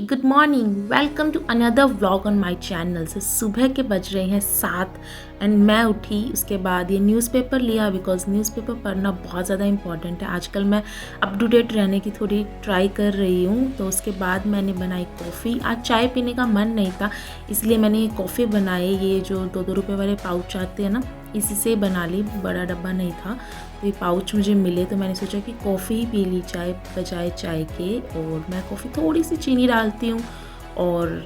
Good morning, welcome to another vlog on my channel. से सुबह के बज रहे हैं 7 एंड मैं उठी। उसके बाद ये न्यूज़पेपर लिया बिकॉज न्यूज़पेपर पढ़ना बहुत ज़्यादा इंपॉर्टेंट है। आजकल मैं अप टू डेट रहने की थोड़ी ट्राई कर रही हूँ। तो उसके बाद मैंने बनाई कॉफ़ी। आज चाय पीने का मन नहीं था, इसलिए मैंने ये कॉफ़ी बनाई। ये जो 2-2 रुपये वाले पाउच आते हैं ना, इसी से बना ली, बड़ा डब्बा नहीं था। तो ये पाउच मुझे मिले तो मैंने सोचा कि कॉफ़ी ही पी ली चाय बजाय चाय के। और मैं कॉफ़ी थोड़ी सी चीनी डालती हूँ और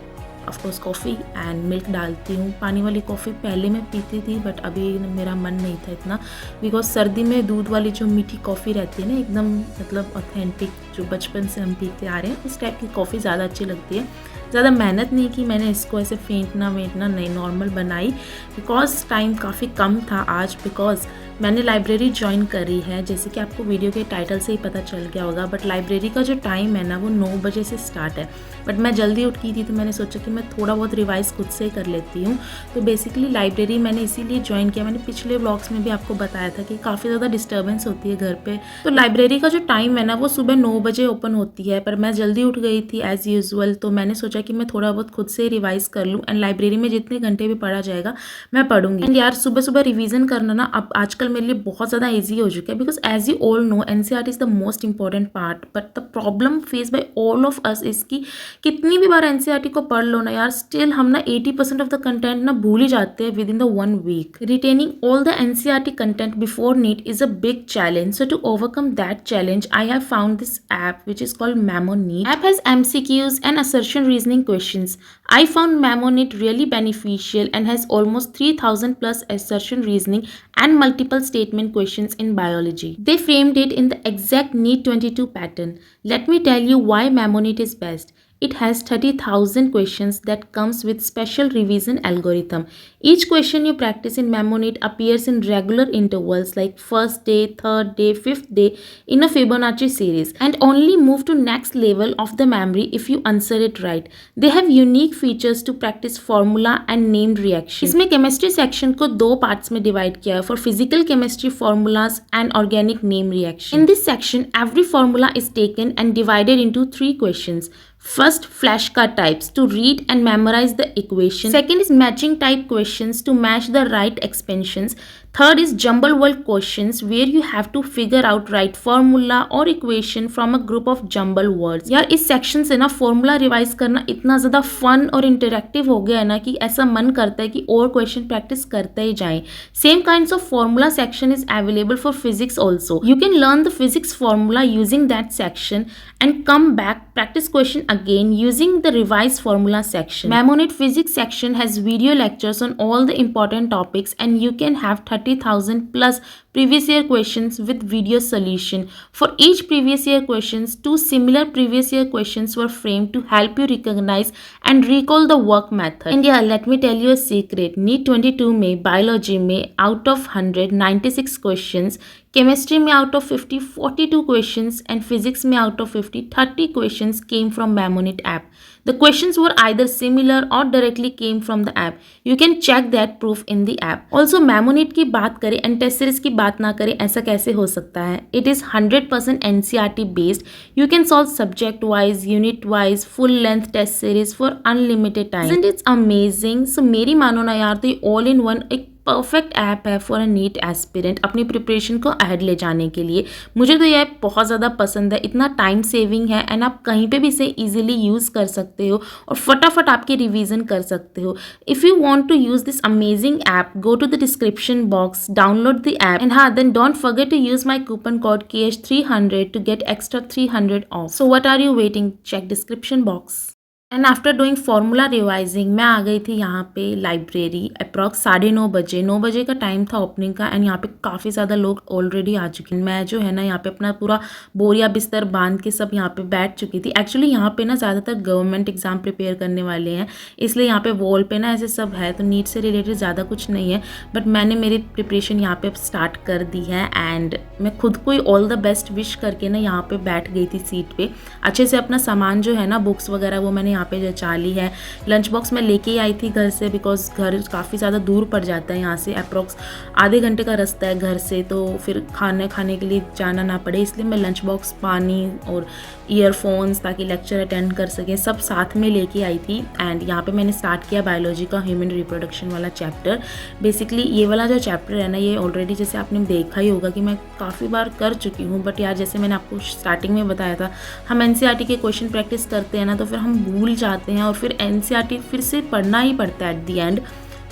of course coffee and milk डालती हूँ। पानी वाली कॉफ़ी पहले मैं पीती थी बट अभी मेरा मन नहीं था इतना, बिकॉज सर्दी में दूध वाली जो मीठी कॉफ़ी रहती है ना, एकदम मतलब ऑथेंटिक, जो बचपन से हम पीते आ रहे हैं, इस टाइप की कॉफ़ी ज़्यादा अच्छी लगती है। ज़्यादा मेहनत नहीं की मैंने इसको ऐसे फेंटना नहीं, नॉर्मल बनाई बिकॉज टाइम काफ़ी कम था आज। बिकॉज मैंने लाइब्रेरी ज्वाइन करी है, जैसे कि आपको वीडियो के टाइटल से ही पता चल गया होगा। बट लाइब्रेरी का जो टाइम है ना, वो 9 बजे से स्टार्ट है। बट मैं जल्दी उठ गई थी तो मैंने सोचा कि मैं थोड़ा बहुत रिवाइज़ खुद से कर लेती हूँ। तो बेसिकली लाइब्रेरी मैंने इसीलिए ज्वाइन किया। मैंने पिछले व्लॉग्स में भी आपको बताया था कि काफ़ी ज़्यादा डिस्टर्बेंस होती है घर पे। तो लाइब्रेरी का जो टाइम है ना, वो सुबह 9 बजे ओपन होती है, पर मैं जल्दी उठ गई थी एज़ यूजुअल। तो मैंने सोचा कि मैं थोड़ा बहुत खुद से रिवाइज़ कर लूँ एंड लाइब्रेरी में जितने घंटे भी पढ़ा जाएगा मैं पढ़ूंगी। एंड यार, सुबह सुबह रिवीजन करना ना अब आजकल मेरे लिए बहुत ज़्यादा ईजी हो चुका है। Because as you all know, NCERT is the most important part, but the problem face by all of us is कि कितनी भी बार एनसीईआरटी को पढ़ लो ना यार, स्टिल हम ना 80% ऑफ द कंटेंट ना भूल ही जाते हैं within the 1 week. Retaining all the NCERT content before NEET is a big challenge. So to overcome that challenge, I have found this app which is called MemoNeat. App has MCQs and assertion reasoning questions. I found MemoNeat really beneficial and has almost 3000 plus assertion reasoning and multiple statement questions in biology. They framed it in the exact NEET 22 pattern. Let me tell you why MemoNeat is best. It has 30,000 questions that comes with special revision algorithm. Each question you practice in MemoNeat appears in regular intervals like first day, third day, fifth day in a Fibonacci series and only move to next level of the memory if you answer it right. They have unique features to practice formula and named reaction. इसमें chemistry section को 2 parts में divide किया है for physical chemistry formulas and organic name reaction. In this section, every formula is taken and divided into 3 questions. First, flashcard types to read and memorize the equation. Second is matching type questions to match the right expansions. Third is jumble word questions where you have to figure out right formula or equation from a group of jumble words. यार, इस section से ना formula revise करना इतना ज़्यादा fun और interactive हो गया है ना कि ऐसा मन करता है कि और क्वेश्चन प्रैक्टिस करते ही जाएं. Same kinds of formula section is available for physics also. You can learn the physics formula using that section and come back practice question again using the revised formula section. MemoNeat physics section has video lectures on all the important topics and you can have 30,000 plus previous year questions with video solution. For each previous year questions, 2 similar previous year questions were framed to help you recognize and recall the work method. And yeah, let me tell you a secret. NEET 22 में biology में out of 100 96 questions, chemistry में out of 50 42 questions and physics में out of 50 30 questions came from MemoNeat app. The questions were either similar or directly came from the app. You can check that proof in the app. Also, MemoNeat की बात करें and test series की बात ना करें, ऐसा कैसे हो सकता है? It is 100% NCERT based. You can solve subject wise, unit wise, full length test series for unlimited time. Isn't it amazing? So मेरी मानो ना यार, तो ये all in one एक परफेक्ट ऐप है फॉर अ नीट एस्पिरेंट अपनी preparation को अहेड ले जाने के लिए। मुझे तो ये ऐप बहुत ज़्यादा पसंद है, इतना टाइम सेविंग है एंड आप कहीं पे भी इसे इजीली यूज़ कर सकते हो और फटाफट आपकी रिवीजन कर सकते हो। If you want to use this amazing app, go to the description box, download the app and हाँ, then don't forget to use my coupon code KH300 to get extra 300 off. So what are you waiting? Check description box. And after doing formula revising मैं आ गई थी यहाँ पे library approx 9:30 बजे। 9 बजे का टाइम था ओपनिंग का एंड यहाँ पे काफ़ी ज़्यादा लोग ऑलरेडी आ चुके हैं। मैं जो है ना यहाँ पे अपना पूरा बोरिया बिस्तर बांध के सब यहाँ पे बैठ चुकी थी। एक्चुअली यहाँ पे ना ज़्यादातर गवर्नमेंट एग्जाम प्रिपेयर करने वाले हैं, इसलिए यहाँ पे वॉल पे ना ऐसे सब है, तो नीट से रिलेटेड ज़्यादा कुछ नहीं है। बट मैंने मेरी प्रिपरेशन यहाँ पे स्टार्ट कर दी है एंड मैं खुद को ही ऑल द बेस्ट विश करके ना यहाँ पे बैठ गई थी सीट पे। अच्छे से अपना सामान जो है ना, बुक्स वगैरह, वो मैंने यहाँ पे जो चाली है। लंच बॉक्स मैं लेके ही आई थी घर से, बिकॉज घर काफ़ी ज़्यादा दूर पड़ जाता है यहाँ से, अप्रॉक्स आधे घंटे का रास्ता है घर से, तो फिर खाने के लिए जाना ना पड़े, इसलिए मैं लंच बॉक्स, पानी और ईयरफोन्स ताकि लेक्चर अटेंड कर सकें सब साथ में लेके आई थी। एंड यहाँ पे मैंने स्टार्ट किया बायोलॉजी का ह्यूमन रिप्रोडक्शन वाला चैप्टर। बेसिकली ये वाला जो चैप्टर है ना, ये ऑलरेडी जैसे आपने देखा ही होगा कि मैं काफ़ी बार कर चुकी हूँ, बट यार जैसे मैंने आपको स्टार्टिंग में बताया था, हम एनसीईआरटी के क्वेश्चन प्रैक्टिस करते हैं ना, तो फिर हम भूल जाते हैं और फिर एनसीईआरटी फिर से पढ़ना ही पड़ता है एट दी एंड।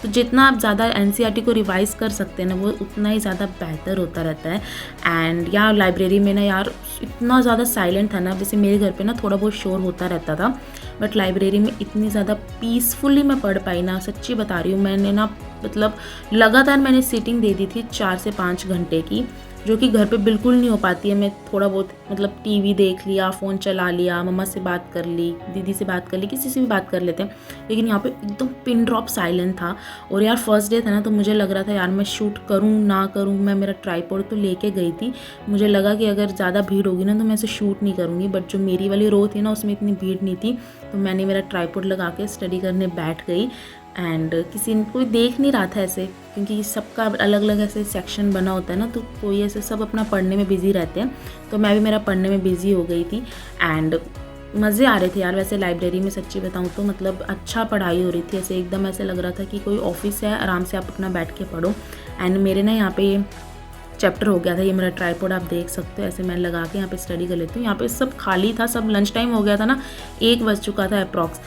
तो जितना आप ज़्यादा एनसीईआरटी को रिवाइज कर सकते हैं ना, वो उतना ही ज़्यादा बेहतर होता रहता है। एंड यार लाइब्रेरी में ना यार इतना ज़्यादा साइलेंट था ना, जैसे मेरे घर पे ना थोड़ा बहुत शोर होता रहता था, बट लाइब्रेरी में इतनी ज़्यादा पीसफुली मैं पढ़ पाई ना, सच्ची बता रही हूँ। मैंने ना मतलब लगातार मैंने सीटिंग दे दी थी 4 से 5 घंटे की, जो कि घर पे बिल्कुल नहीं हो पाती है। मैं थोड़ा बहुत मतलब टीवी देख लिया, फ़ोन चला लिया, मम्मा से बात कर ली, दीदी से बात कर ली, किसी से भी बात कर लेते हैं, लेकिन यहाँ पे एकदम पिन ड्रॉप साइलेंट था। और यार फर्स्ट डे था ना, तो मुझे लग रहा था यार मैं शूट करूँ ना करूँ। मैं मेरा ट्राइपॉड तो लेके गई थी, मुझे लगा कि अगर ज़्यादा भीड़ होगी ना तो मैं इसे शूट नहीं करूँगी, बट जो मेरी वाली रो थी ना उसमें इतनी भीड़ नहीं थी, तो मैंने मेरा ट्राइपॉड लगा के स्टडी करने बैठ गई। एंड किसी कोई देख नहीं रहा था ऐसे, क्योंकि सबका अलग अलग ऐसे सेक्शन बना होता है ना, तो कोई ऐसे सब अपना पढ़ने में बिज़ी रहते हैं, तो मैं भी मेरा पढ़ने में बिज़ी हो गई थी। एंड मज़े आ रहे थे यार वैसे लाइब्रेरी में, सच्ची बताऊँ तो मतलब अच्छा पढ़ाई हो रही थी, ऐसे एकदम ऐसे लग रहा था कि कोई ऑफिस है, आराम से आप अपना बैठ के पढ़ो। एंड मेरे ना यहाँ पे चैप्टर हो गया था, ये मेरा ट्राइपॉड आप देख सकते हो, ऐसे मैं लगा के यहाँ पे स्टडी कर लेती हूँ। यहाँ पे सब खाली था, सब लंच टाइम हो गया था ना, 1 बज चुका था अप्रॉक्स,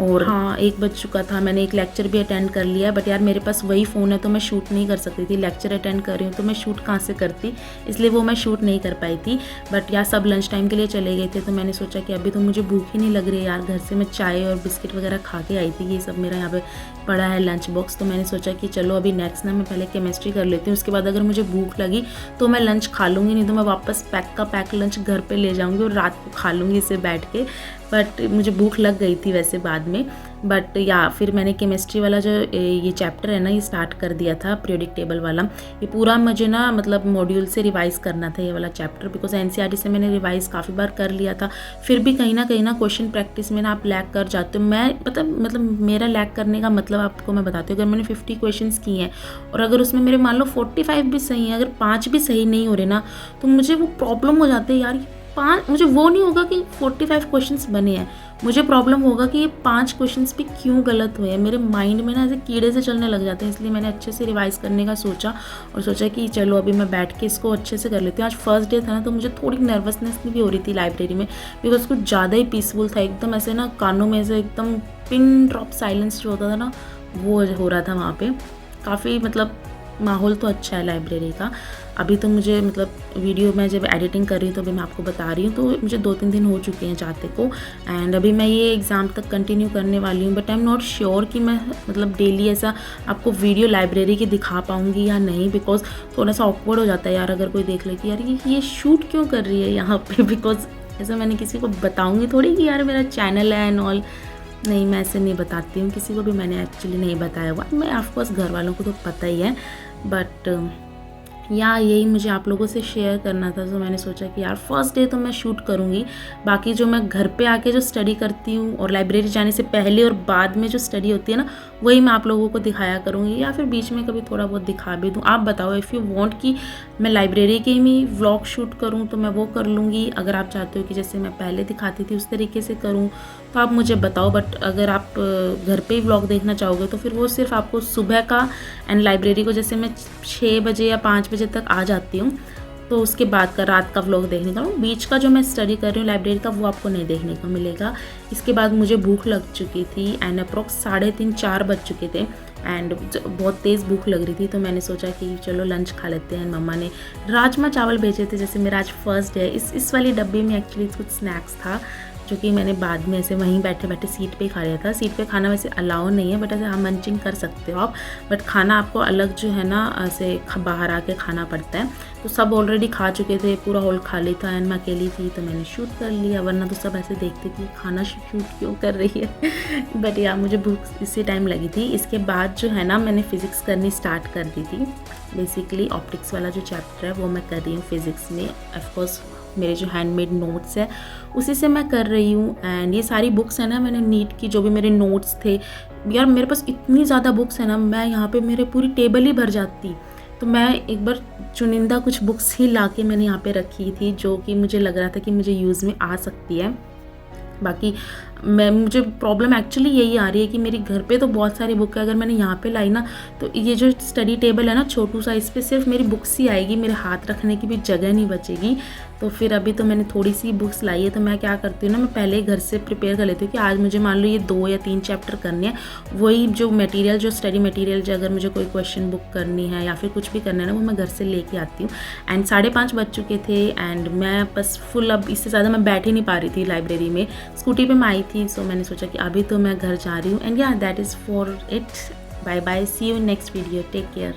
और हाँ 1 बज चुका था। मैंने एक लेक्चर भी अटेंड कर लिया, बट यार मेरे पास वही फ़ोन है तो मैं शूट नहीं कर सकती थी। लेक्चर अटेंड कर रही हूँ तो मैं शूट कहाँ से करती, इसलिए वो मैं शूट नहीं कर पाई थी। बट यार सब लंच टाइम के लिए चले गए थे, तो मैंने सोचा कि अभी तो मुझे भूख ही नहीं लग रही है यार, घर से मैं चाय और बिस्किट वगैरह खा के आई थी, ये सब मेरा यहाँ पे पड़ा है लंच बॉक्स। तो मैंने सोचा कि चलो अभी नेक्स्ट ना मैं पहले केमिस्ट्री कर लेती हूँ, उसके बाद अगर मुझे भूख लगी तो मैं लंच खा लूँगी, नहीं तो मैं वापस पैक का पैक लंच घर पे ले जाऊँगी और रात को खा लूँगी इसे बैठ के। बट मुझे भूख लग गई थी वैसे बाद में। बट या फिर मैंने केमिस्ट्री वाला जो ये चैप्टर है ना, ये स्टार्ट कर दिया था, पीरियोडिक टेबल वाला। ये पूरा मुझे ना मतलब मॉड्यूल से रिवाइज़ करना था ये वाला चैप्टर, बिकॉज एनसीईआरटी से मैंने रिवाइज़ काफ़ी बार कर लिया था। फिर भी कहीं ना क्वेश्चन प्रैक्टिस में ना आप लैग कर जाते हो। मैं मतलब मेरा लैग करने का मतलब आपको मैं बताती हूँ, अगर मैंने 50 क्वेश्चंस किए हैं और अगर उसमें मेरे मान लो 45 भी सही हैं, अगर 5 भी सही नहीं हो रहे ना, तो मुझे वो प्रॉब्लम हो जाती है यार। 5 मुझे वो नहीं होगा कि 45 क्वेश्चंस बने हैं, मुझे प्रॉब्लम होगा कि ये 5 क्वेश्चंस भी क्यों गलत हुए हैं। मेरे माइंड में ना ऐसे कीड़े से चलने लग जाते हैं, इसलिए मैंने अच्छे से रिवाइज़ करने का सोचा और सोचा कि चलो अभी मैं बैठ के इसको अच्छे से कर लेती हूँ। आज फर्स्ट डे था ना, तो मुझे थोड़ी नर्वसनेस भी हो रही थी लाइब्रेरी में, बिकॉज कुछ ज़्यादा ही पीसफुल था, एकदम ऐसे ना कानों में ऐसे एकदम पिन ड्रॉप साइलेंस जो होता था ना, वो हो रहा था वहाँ पर। काफ़ी मतलब माहौल तो अच्छा है लाइब्रेरी का। अभी तो मुझे मतलब वीडियो में जब एडिटिंग कर रही हूँ तो अभी मैं आपको बता रही हूँ, तो मुझे 2-3 दिन हो चुके हैं जाते को। एंड अभी मैं ये एग्ज़ाम तक कंटिन्यू करने वाली हूँ, but I am not sure कि मैं मतलब डेली ऐसा आपको वीडियो लाइब्रेरी की दिखा पाऊँगी या नहीं, बिकॉज थोड़ा सा ऑकवर्ड हो जाता है यार अगर कोई देख ले कि यार ये शूट क्यों कर रही है यहाँ पे, बिकॉज ऐसा मैंने किसी को बताऊँगी थोड़ी कि यार मेरा चैनल है एंड ऑल। नहीं, मैं ऐसे नहीं बताती हूँ किसी को भी, मैंने एक्चुअली नहीं बताया हुआ। मैं ऑफकोर्स घर वालों को तो पता ही है, बट या यही मुझे आप लोगों से शेयर करना था। तो मैंने सोचा कि यार फर्स्ट डे तो मैं शूट करूँगी, बाकी जो मैं घर पे आके जो स्टडी करती हूँ और लाइब्रेरी जाने से पहले और बाद में जो स्टडी होती है ना, वही मैं आप लोगों को दिखाया करूँगी, या फिर बीच में कभी थोड़ा बहुत दिखा भी दूँ। आप बताओ, इफ़ यू वांट कि मैं लाइब्रेरी के ही व्लॉग शूट करूँ तो मैं वो कर लूँगी। अगर आप चाहते हो कि जैसे मैं पहले दिखाती थी उस तरीके से करूँ तो आप मुझे बताओ। बट अगर आप घर पे ही व्लॉग देखना चाहोगे तो फिर वो सिर्फ आपको सुबह का एंड लाइब्रेरी को, जैसे मैं 6 बजे या 5 बजे तक आ जाती हूँ, तो उसके बाद का रात का व्लॉग देखने का, बीच का जो मैं स्टडी कर रही हूँ लाइब्रेरी का, वो आपको नहीं देखने को मिलेगा। इसके बाद मुझे भूख लग चुकी थी एंड अप्रॉक्स 3:30-4 बज चुके थे एंड बहुत तेज़ भूख लग रही थी, तो मैंने सोचा कि चलो लंच खा लेते हैं। मम्मा ने राजमा चावल भेजे थे, जैसे मेरा आज फर्स्ट डे है। इस वाली डब्बे में एक्चुअली कुछ स्नैक्स था जो कि मैंने बाद में ऐसे वहीं बैठे बैठे सीट पे खा लिया था। सीट पे खाना वैसे अलाउ नहीं है, बट ऐसे हम मंचिंग कर सकते हो आप, बट खाना आपको अलग जो है ना ऐसे बाहर आके खाना पड़ता है। तो सब ऑलरेडी खा चुके थे, पूरा हॉल खाली था एंड मैं अकेली थी, तो मैंने शूट कर लिया, वरना तो सब ऐसे देखते थे खाना शूट क्यों कर रही है। बट यार मुझे भूख इसी टाइम लगी थी। इसके बाद जो है ना मैंने फ़िज़िक्स करनी स्टार्ट कर दी थी। बेसिकली ऑप्टिक्स वाला जो चैप्टर है वो मैं कर रही हूँ फ़िज़िक्स में। ऑफकोर्स मेरे जो हैंडमेड नोट्स है उसी से मैं कर रही हूँ। एंड ये सारी बुक्स है ना, मैंने नीट की जो भी मेरे नोट्स थे, यार मेरे पास इतनी ज़्यादा बुक्स है ना, मैं यहाँ पे मेरे पूरी टेबल ही भर जाती। तो मैं एक बार चुनिंदा कुछ बुक्स ही ला के मैंने यहाँ पे रखी थी जो कि मुझे लग रहा था कि मुझे यूज़ में आ सकती है। बाकी मुझे प्रॉब्लम एक्चुअली यही आ रही है कि मेरे घर पे तो बहुत सारी बुक है, अगर मैंने यहाँ पे लाई ना तो ये जो स्टडी टेबल है ना छोटू सा, इस पर सिर्फ मेरी बुक्स ही आएगी, मेरे हाथ रखने की भी जगह नहीं बचेगी। तो फिर अभी तो मैंने थोड़ी सी बुक्स लाई है, तो मैं क्या करती हूँ ना, मैं पहले घर से प्रिपेयर कर लेती हूँ कि आज मुझे मान लो ये 2 या 3 चैप्टर करने हैं, वही जो मटेरियल, जो स्टडी मटेरियल, जो अगर मुझे कोई क्वेश्चन बुक करनी है या फिर कुछ भी करना है ना, वो मैं घर से लेके आती हूँ। एंड 5:30 बज चुके थे एंड मैं बस फुल, अब इससे ज़्यादा मैं बैठ ही नहीं पा रही थी लाइब्रेरी में, स्कूटी पर मैं आई थी। सो मैंने सोचा कि अभी तो मैं घर जा रही हूँ। And yeah that is for it, bye bye, see you next video, take care.